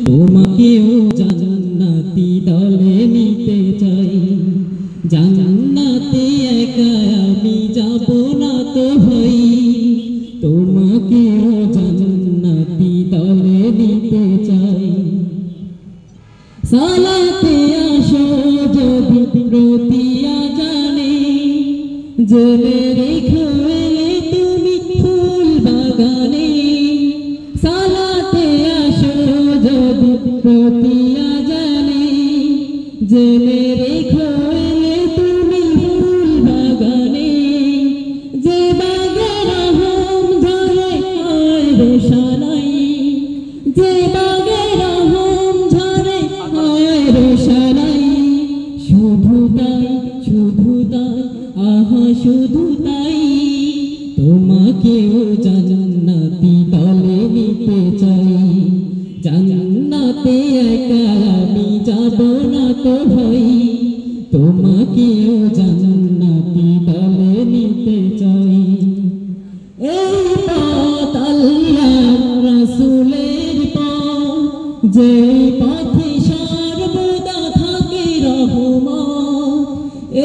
তোমাকেও জান্নাতি দলে নিতে চাই। জান্নাতে একা আমি যাব না তো ভাই, তোমাকেও জান্নাতি দলে নিতে চাই। সালাতে আসো যদি প্রতি আজানে, জেনে রেখো এলে তুমি ফুল বাগানে। সালাতে আসো যদি প্রতি আজানে, জেনে রেখো এলে তুমি ফুল বাগানে। যে বাগের রহম ঝরে হয় রোশনাই, যে বাগের রহম ঝরে হয় রোশনাই। শুধু তাই, শুধু তাই, আহা শুধু তাই, তোমাকেও জান্নাতি দলে নিতে চাই। জান্নাতে একা আমি যাব না তো ভাই, তোমাকেও জান্নাতি দলে নিতে চাই। এই পথ আল্লাহর রাসূলের পথ, যে পথে সর্বদা থাকে রহমত।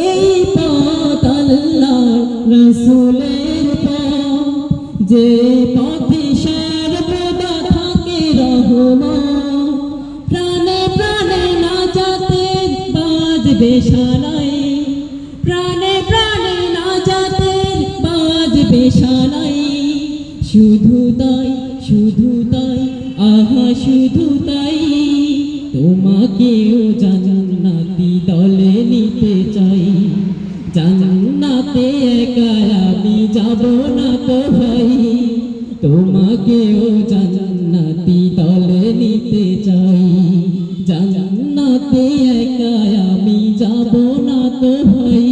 এই পথ আল্লাহর রাসূলের পথ, যে পথে সর্বদা থাকে রহমত। প্রাণে প্রাণে নাজাতের বাজবে সানাই, প্রাণে প্রাণে নাজাতের বাজবে সানাই। শুধু তাই, শুধু তাই, আহা শুধু তাই, তোমাকেও জান্নাতি দলে নিতে চাই। জান্নাতে একা আমি যাব না তো ভাই, তোমাকেও জান্নাতি দলে নিতে চাই। জান্নাতে একা আমি যাব না তো ভাই,